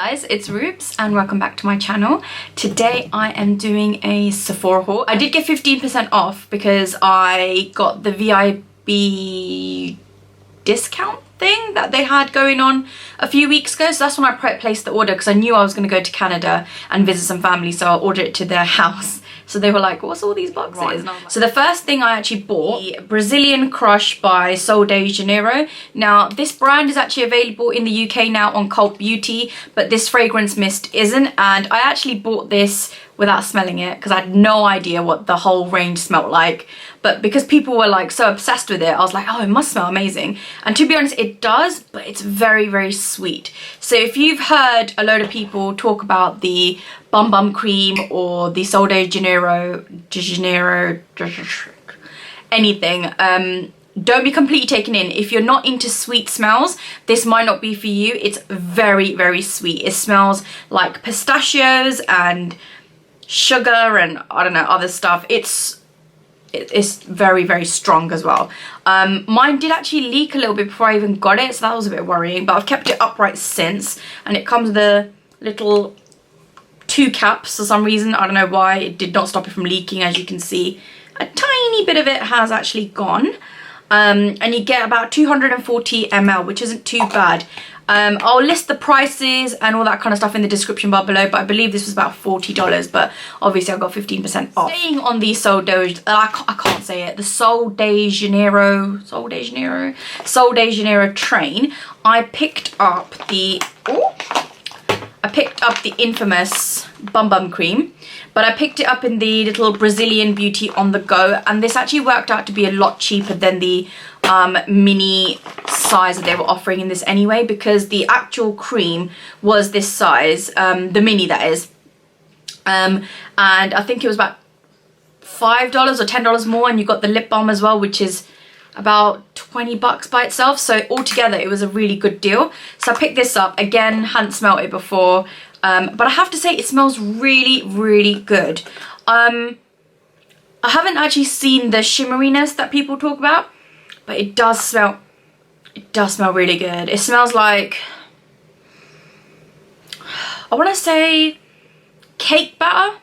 guys, it's Rubes and welcome back to my channel. Today I am doing a Sephora haul. I did get 15% off because I got the VIP discount thing that they had going on a few weeks ago, so that's when I placed the order because I knew I was going to go to Canada and visit some family, so I ordered it to their house. So they were like, what's all these boxes? Right. So the first thing I actually bought, the Brazilian Crush by Sol de Janeiro. Now this brand is actually available in the UK now on Cult Beauty, but this fragrance mist isn't, and I actually bought this without smelling it because I had no idea what the whole range smelled like. But because people were like so obsessed with it, I was like, oh, it must smell amazing. And to be honest, it does, but it's very, very sweet. So if you've heard a load of people talk about the Bum Bum Cream or the Sol de Janeiro, anything, don't be completely taken in. If you're not into sweet smells, this might not be for you. It's very, very sweet. It smells like pistachios and sugar and I don't know, other stuff. It's very, very strong as well. Mine did actually leak a little bit before I even got it, so that was a bit worrying, but I've kept it upright since, and it comes with a little 2 caps for some reason. I don't know why. It did not stop it from leaking. As you can see, a tiny bit of it has actually gone. And you get about 240 ml, which isn't too bad. I'll list the prices and all that kind of stuff in the description bar below, but I believe this was about $40, but obviously I got 15% off. Staying on the Sol de, I can't say it, the Sol de Janeiro train, I picked up the infamous Bum Bum Cream, but I picked it up in the little Brazilian Beauty on the go, and this actually worked out to be a lot cheaper than the mini size that they were offering in this anyway, because the actual cream was this size, the mini that is, and I think it was about $5 or $10 more, and you got the lip balm as well, which is about 20 bucks by itself. So altogether it was a really good deal. So I picked this up again, hadn't smelled it before, but I have to say it smells really, really good. I haven't actually seen the shimmeriness that people talk about, but it does smell really good. It smells like, I want to say cake batter.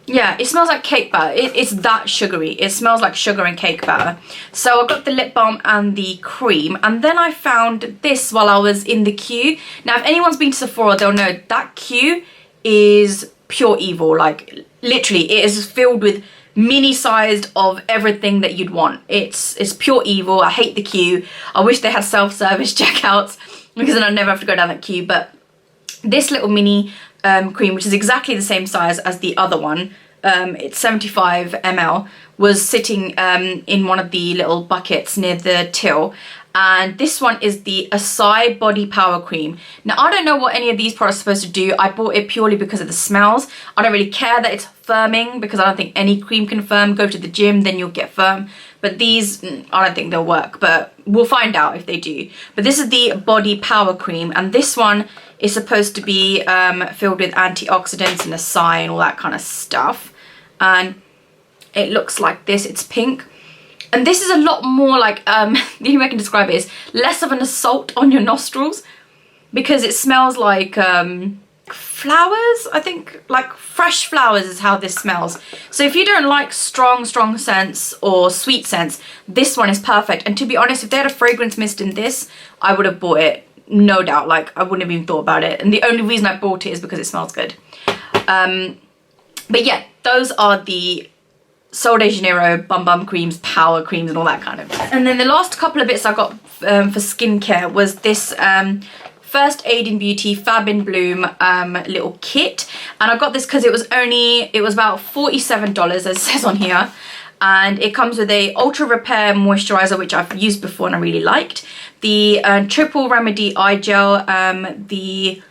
Yeah, it smells like cake batter. It's that sugary. It smells like sugar and cake batter. So I got the lip balm and the cream, and then I found this while I was in the queue. Now if anyone's been to Sephora, they'll know that queue is pure evil. Like literally it is filled with mini sized of everything that you'd want. It's pure evil. I hate the queue. I wish they had self-service checkouts because then I'd never have to go down that queue. But this little mini cream, which is exactly the same size as the other one, it's 75 ml, was sitting in one of the little buckets near the till, and this one is the Açaí Body Power Cream. Now I don't know what any of these products are supposed to do. I bought it purely because of the smells. I don't really care that it's firming because I don't think any cream can firm. Go to the gym, then you'll get firm. But these, I don't think they'll work, but we'll find out if they do. But this is the Body Power Cream, and this one is supposed to be filled with antioxidants and Açaí and all that kind of stuff. And it looks like this. It's pink. And this is a lot more like, the only way I can describe it is less of an assault on your nostrils, because it smells like flowers, I think, like fresh flowers is how this smells. So if you don't like strong scents or sweet scents, this one is perfect. And to be honest, if they had a fragrance mist in this, I would have bought it, no doubt. Like I wouldn't have even thought about it, and the only reason I bought it is because it smells good. But yeah, those are the Sol de Janeiro Bum Bum Creams, Power Creams, and all that kind of stuff. And then the last couple of bits I got for skincare was this First Aid in Beauty Fab in Bloom little kit. And I got this because it was about $47, as it says on here. And it comes with a Ultra Repair Moisturizer, which I've used before and I really liked. The Triple Remedy Eye Gel, the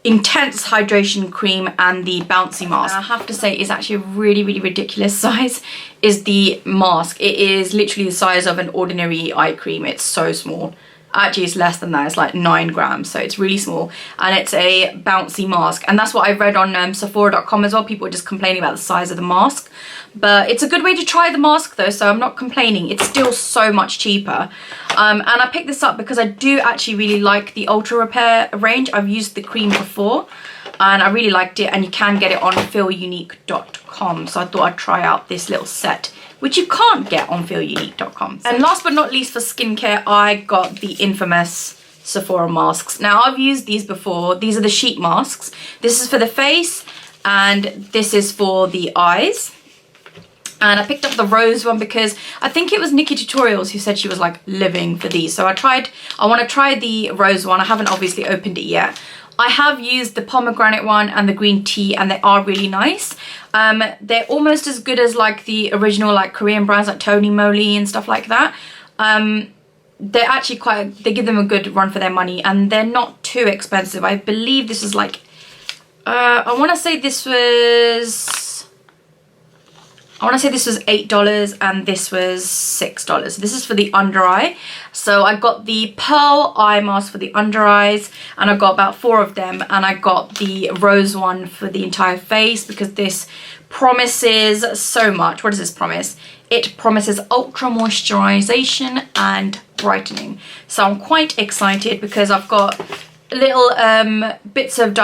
Intense Hydration Cream, and the Bouncy Mask. And I have to say it's actually a really, really ridiculous size is the mask. It is literally the size of an ordinary eye cream. It's so small. Actually, it's less than that. It's like 9 grams, so it's really small, and it's a bouncy mask. And that's what I read on Sephora.com as well. People were just complaining about the size of the mask, but it's a good way to try the mask though, so I'm not complaining. It's still so much cheaper. And I picked this up because I do actually really like the Ultra Repair range. I've used the cream before and I really liked it, and you can get it on feelunique.com, so I thought I'd try out this little set, which you can't get on feelunique.com. And last but not least, for skincare, I got the infamous Sephora masks. Now, I've used these before. These are the sheet masks. This is for the face and this is for the eyes. And I picked up the rose one because I think it was Nikki Tutorials who said she was like living for these. So I want to try the rose one. I haven't obviously opened it yet. I have used the pomegranate one and the green tea, and they are really nice. They're almost as good as like the original like Korean brands like Tony Moly and stuff like that. They're actually they give them a good run for their money, and they're not too expensive. I believe this is like, I want to say this was $8 and this was $6. This is for the under eye. So I got the pearl eye mask for the under eyes, and I got about 4 of them, and I got the rose one for the entire face because this promises so much. What does this promise? It promises ultra moisturization and brightening. So I'm quite excited because I've got little bits of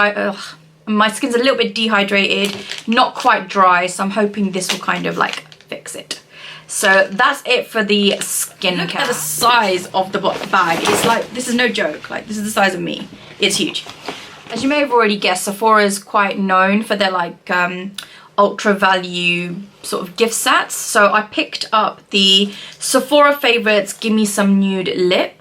my skin's a little bit dehydrated, not quite dry, so I'm hoping this will kind of like fix it. So that's it for the skincare. Look at the size of the bag. It's like, this is no joke, like this is the size of me. It's huge. As you may have already guessed, Sephora is quite known for their like ultra value sort of gift sets. So I picked up the Sephora Favorites Gimme Some Nude Lip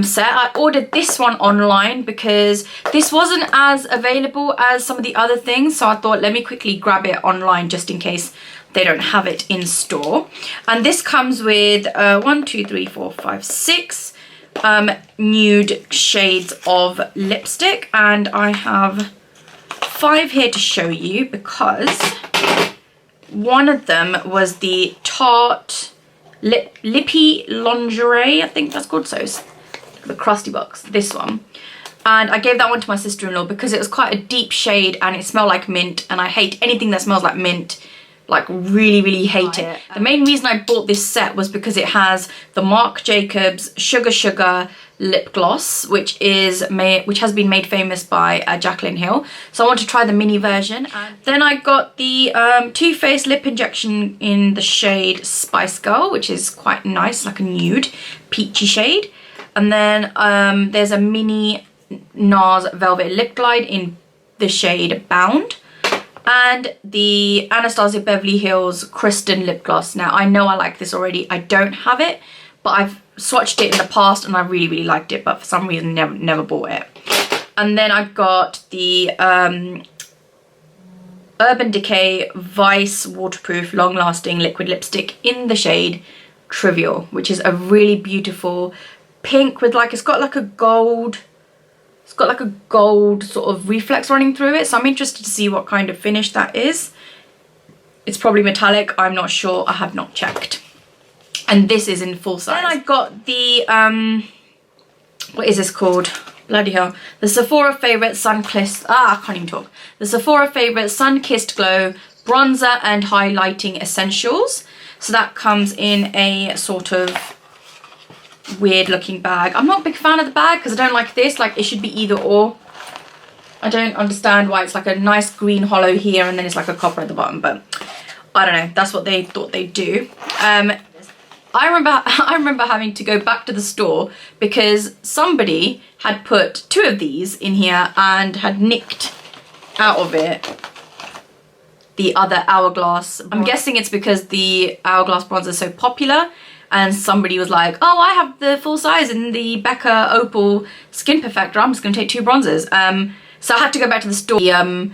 set. I ordered this one online because this wasn't as available as some of the other things, so I thought let me quickly grab it online just in case they don't have it in store. And this comes with 6 nude shades of lipstick, and I have 5 here to show you because one of them was the Tarte Lippy Lingerie, I think that's called, so the crusty box, this one. And I gave that one to my sister-in-law because it was quite a deep shade and it smelled like mint, and I hate anything that smells like mint, like really hate it. The main reason I bought this set was because it has the Marc Jacobs Sugar lip gloss, which has been made famous by Jaclyn Hill, so I want to try the mini version. And then I got the Too Faced lip injection in the shade Spice Girl, which is quite nice, like a nude peachy shade. And then there's a mini NARS Velvet Lip Glide in the shade Bound, and the Anastasia Beverly Hills Kristen Lip Gloss. Now, I know I like this already. I don't have it, but I've swatched it in the past and I really liked it, but for some reason never bought it. And then I got the Urban Decay Vice Waterproof Long Lasting Liquid Lipstick in the shade Trivial, which is a really beautiful pink with like, it's got like a gold sort of reflex running through it, so I'm interested to see what kind of finish that is. It's probably metallic, I'm not sure, I have not checked. And this is in full size. Then I got the what is this called? Bloody hell. The Sephora Favorite Sun-Kissed, I can't even talk. The Sephora Favorite Sun-Kissed Glow Bronzer and Highlighting Essentials. So that comes in a sort of weird looking bag. I'm not a big fan of the bag because I don't like this, like it should be either or. I don't understand why it's like a nice green hollow here and then it's like a copper at the bottom, but I don't know, that's what they thought they'd do. I remember having to go back to the store because somebody had put 2 of these in here and had nicked out of it the other Hourglass. I'm guessing it's because the Hourglass bronzer is so popular, and somebody was like, oh, I have the full size in the Becca Opal Skin Perfector, I'm just gonna take 2 bronzers. So I had to go back to the store, the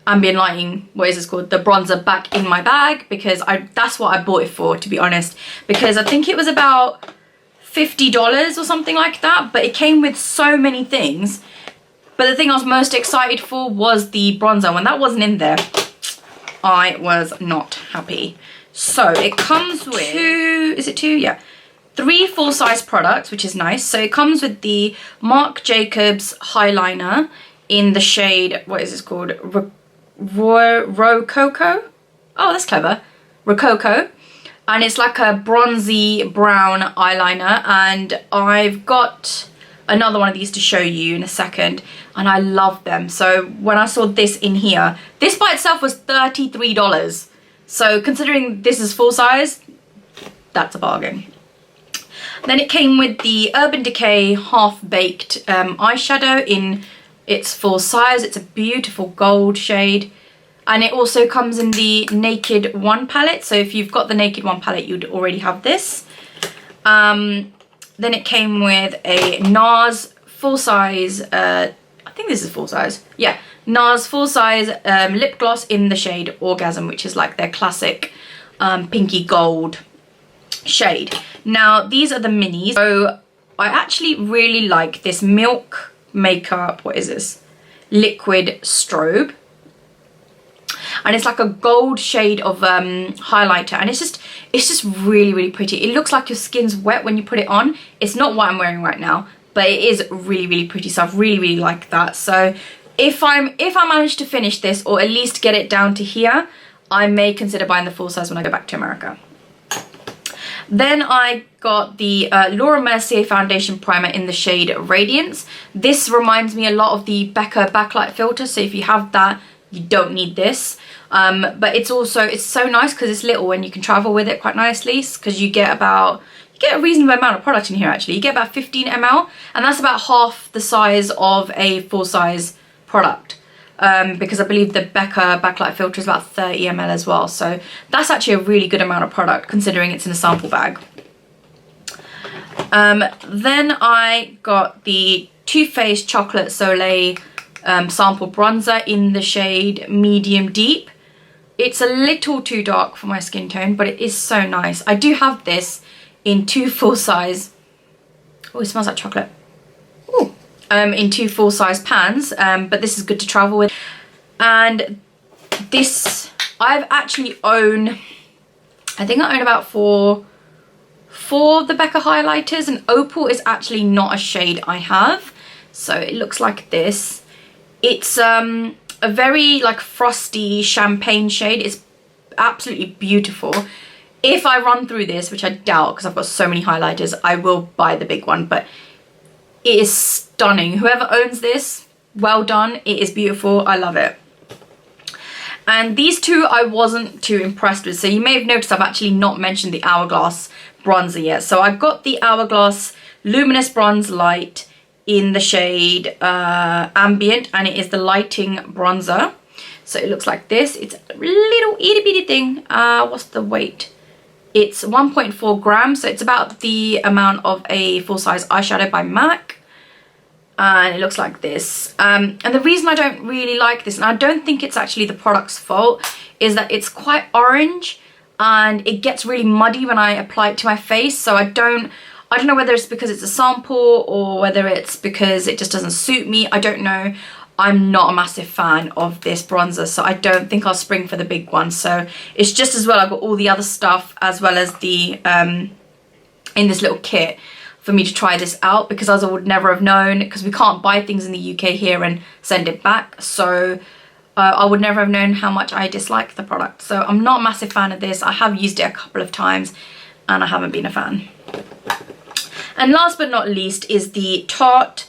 ambient lighting, what is this called, the bronzer back in my bag, because that's what I bought it for, to be honest, because I think it was about $50 or something like that, but it came with so many things. But the thing I was most excited for was the bronzer. When that wasn't in there, I was not happy. So it comes with 2, is it 2? Yeah. 3 full-size products, which is nice. So it comes with the Marc Jacobs Highliner in the shade, what is this called? Rococo? Oh, that's clever. Rococo. And it's like a bronzy brown eyeliner. And I've got another one of these to show you in a second. And I love them. So when I saw this in here, this by itself was $33. So considering this is full size, that's a bargain. Then it came with the Urban Decay Half Baked eyeshadow in its full size. It's a beautiful gold shade. And it also comes in the Naked One palette. So if you've got the Naked One palette, you'd already have this. Then it came with a NARS full-size, I think this is full-size. Yeah, NARS full-size lip gloss in the shade Orgasm, which is like their classic pinky gold shade. Now, these are the minis. So I actually really like this Milk Makeup, what is this? Liquid Strobe. And it's like a gold shade of highlighter, and it's just really, really pretty. It looks like your skin's wet when you put it on. It's not what I'm wearing right now, but it is really, really pretty. So I really, really like that. So if I manage to finish this, or at least get it down to here, I may consider buying the full size when I go back to America. Then I got the Laura Mercier Foundation Primer in the shade Radiance. This reminds me a lot of the Becca backlight filter, so if you have that, you don't need this. But it's so nice because it's little and you can travel with it quite nicely, because you get a reasonable amount of product in here actually. You get about 15 ml, and that's about half the size of a full-size product. Because I believe the Becca backlight filter is about 30 ml as well. So that's actually a really good amount of product considering it's in a sample bag. Then I got the Too Faced Chocolate Soleil sample bronzer in the shade Medium Deep. It's a little too dark for my skin tone, but it is so nice. I do have this in 2 full-size. Oh, it smells like chocolate. Ooh. In 2 full-size pans, but this is good to travel with. And this, I've actually I think I own about four of the Becca highlighters, and Opal is actually not a shade I have. So it looks like this. It's a very like frosty champagne shade. It's absolutely beautiful. If I run through this, which I doubt because I've got so many highlighters, I will buy the big one, but it is stunning. Whoever owns this, well done. It is beautiful. I love it. And these two I wasn't too impressed with. So you may have noticed I've actually not mentioned the Hourglass bronzer yet. So I've got the Hourglass Luminous Bronze Light in the shade Ambient, and it is the lighting bronzer. So it looks like this. It's a little itty bitty thing. What's the weight? It's 1.4 grams, so it's about the amount of a full-size eyeshadow by MAC. And it looks like this. And the reason I don't really like this, and I don't think it's actually the product's fault, is that it's quite orange and it gets really muddy when I apply it to my face. So I don't know whether it's because it's a sample or whether it's because it just doesn't suit me. I don't know. I'm not a massive fan of this bronzer, so I don't think I'll spring for the big one. So it's just as well I've got all the other stuff as well as the in this little kit for me to try this out, because as I would never have known, because we can't buy things in the UK here and send it back. So I would never have known how much I dislike the product. So I'm not a massive fan of this. I have used it a couple of times and I haven't been a fan. And last but not least is the Tarte,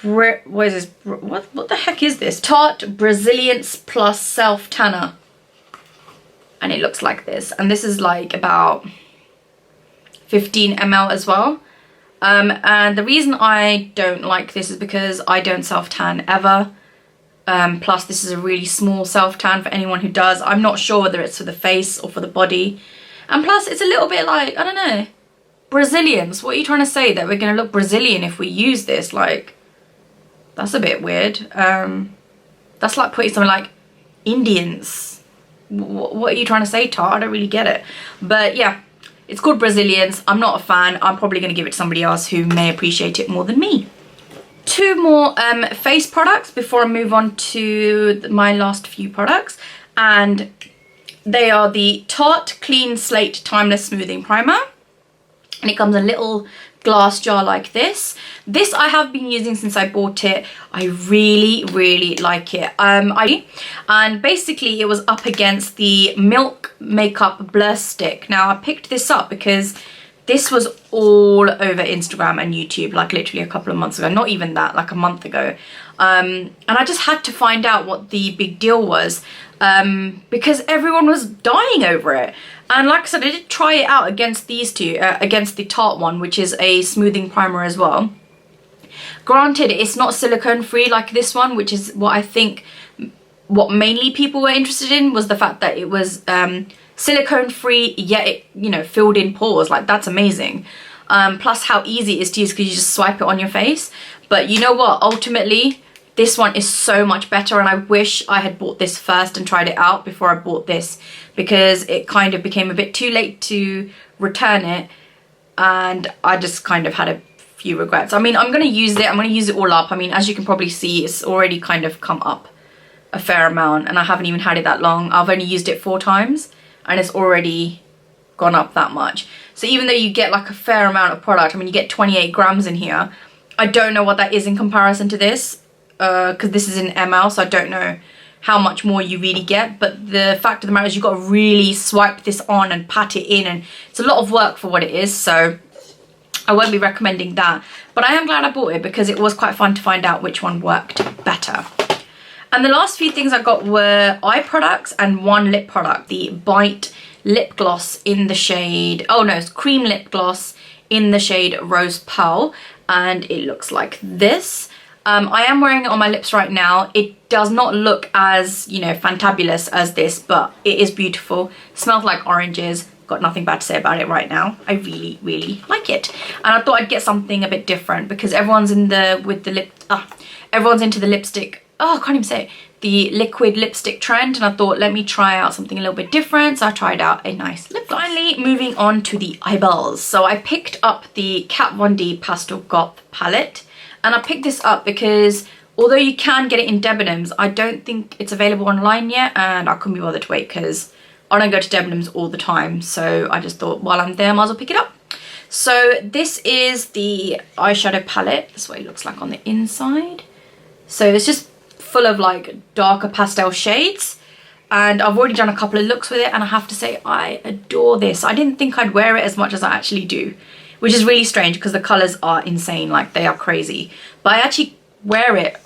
what the heck is this? Tarte Brazilians Plus Self Tanner. And it looks like this. And this is like about 15 ml as well. And the reason I don't like this is because I don't self tan ever. Plus this is a really small self tan for anyone who does. I'm not sure whether it's for the face or for the body. And plus it's a little bit like, I don't know, Brazilians. What are you trying to say? That we're going to look Brazilian if we use this? Like, that's a bit weird. That's like putting something like Indians. What are you trying to say, Tarte? I don't really get it. But yeah, it's called Brazilians. I'm not a fan. I'm probably going to give it to somebody else who may appreciate it more than me. 2 more face products before I move on to my last few products. And they are the Tarte Clean Slate Timeless Smoothing Primer and it comes in a little glass jar like this. This I have been using since I bought it. I really like it. And basically it was up against the Milk Makeup Blur Stick. Now I picked this up because this was all over Instagram and YouTube, like literally a couple of months ago, not even that, like a month ago. And I just had to find out what the big deal was, because everyone was dying over it. And like I said, I did try it out against these two, against the Tarte one, which is a smoothing primer as well. Granted, it's not silicone free like this one, which is what I think what mainly people were interested in, was the fact that it was silicone free, yet it, you know, filled in pores. Like, that's amazing. Plus how easy it is to use because you just swipe it on your face. But you know what, ultimately this one is so much better, and I wish I had bought this first and tried it out before I bought this, because it kind of became a bit too late to return it, and I just kind of had a few regrets. I mean, I'm going to use it all up. I mean, as you can probably see, it's already kind of come up a fair amount, and I haven't even had it that long. I've only used it 4 times and it's already gone up that much. So even though you get like a fair amount of product, I mean, you get 28 grams in here, I don't know what that is in comparison to this, because this is in ml, so I don't know how much more you really get. But the fact of the matter is, you've got to really swipe this on and pat it in, and it's a lot of work for what it is, so I won't be recommending that. But I am glad I bought it because it was quite fun to find out which one worked better. And the last few things I got were eye products and one lip product, the Bite lip gloss in the shade, oh no, it's cream lip gloss in the shade Rose Pearl, and it looks like this. I am wearing it on my lips right now. It does not look as, you know, fantabulous as this, but it is beautiful. Smells like oranges. Got nothing bad to say about it right now. I really like it, and I thought I'd get something a bit different because everyone's in the everyone's into the lipstick, oh, I can't even say it, the liquid lipstick trend, and I thought, let me try out something a little bit different. So I tried out a nice lip gloss. Finally, moving on to the eyeballs. So I picked up the Kat Von D Pastel Goth palette, and I picked this up because although you can get it in Debenhams, I don't think it's available online yet, and I couldn't be bothered to wait because I don't go to Debenhams all the time. So I just thought, while I'm there, I might as well pick it up. So this is the eyeshadow palette. This is what it looks like on the inside. So it's just full of like darker pastel shades, and I've already done a couple of looks with it, and I have to say I adore this. I didn't think I'd wear it as much as I actually do, which is really strange because the colours are insane, like they are crazy. But I actually wear it,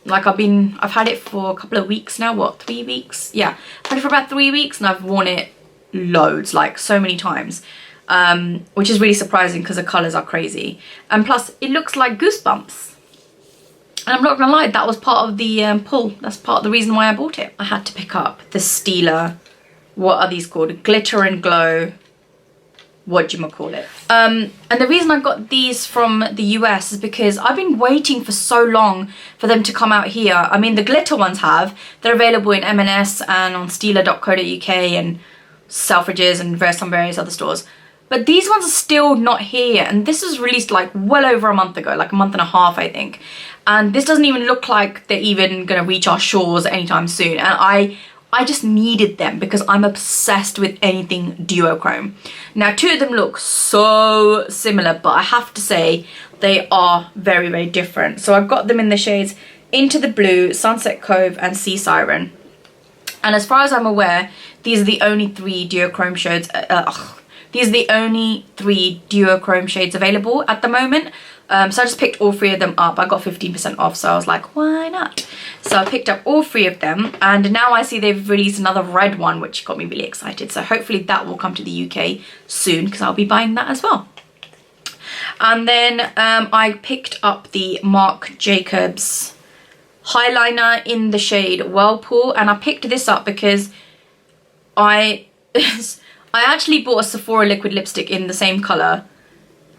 like I've had it for a couple of weeks now, what, 3 weeks? Yeah, I've had it for about 3 weeks, and I've worn it loads, like so many times, which is really surprising because the colours are crazy. And plus it looks like Goosebumps. And I'm not gonna lie, that was part of the pull. That's part of the reason why I bought it. I had to pick up the Stila, what are these called? Glitter and Glow, whatchamacallit. And the reason I got these from the US is because I've been waiting for so long for them to come out here. I mean, the glitter ones they're available in M&S and on Stila.co.uk and Selfridges and various other stores. But these ones are still not here, and this was released like well over a month ago, like a month and a half, I think. And this doesn't even look like they're even gonna reach our shores anytime soon. And I just needed them because I'm obsessed with anything duochrome. Now 2 of them look so similar, but I have to say they are very different. So I've got them in the shades Into the Blue, Sunset Cove and Sea Siren. And as far as I'm aware, these are the only 3 duochrome shades. These are the only 3 duochrome shades available at the moment. So I just picked all 3 of them up. I got 15% off, so I was like, why not? So I picked up all 3 of them, and now I see they've released another red one, which got me really excited. So hopefully that will come to the UK soon, because I'll be buying that as well. And then I picked up the Marc Jacobs Highliner in the shade Whirlpool, and I picked this up because I actually bought a Sephora liquid lipstick in the same colour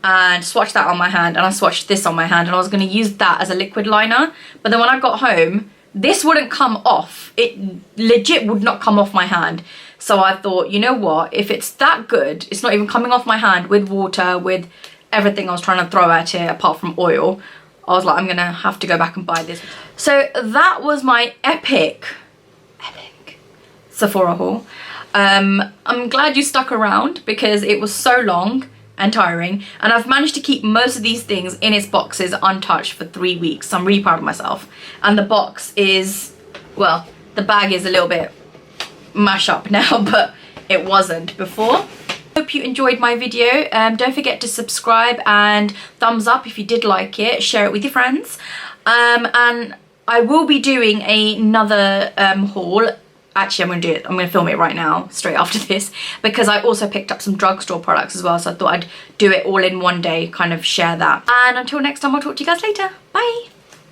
and swatched that on my hand, and I swatched this on my hand, and I was going to use that as a liquid liner. But then when I got home, this wouldn't come off. It legit would not come off my hand. So I thought, you know what, if it's that good, it's not even coming off my hand with water, with everything I was trying to throw at it apart from oil, I was like, I'm gonna have to go back and buy this. So that was my epic Sephora haul. I'm glad you stuck around because it was so long and tiring, and I've managed to keep most of these things in its boxes untouched for 3 weeks, so I'm really proud of myself. And the box is, well, the bag is a little bit mash up now, but it wasn't before. Hope you enjoyed my video. Don't forget to subscribe and thumbs up if you did like it. Share it with your friends. And I will be doing another haul. Actually, I'm going to do it. I'm going to film it right now, straight after this, because I also picked up some drugstore products as well. So I thought I'd do it all in one day, kind of share that. And until next time, I'll talk to you guys later. Bye.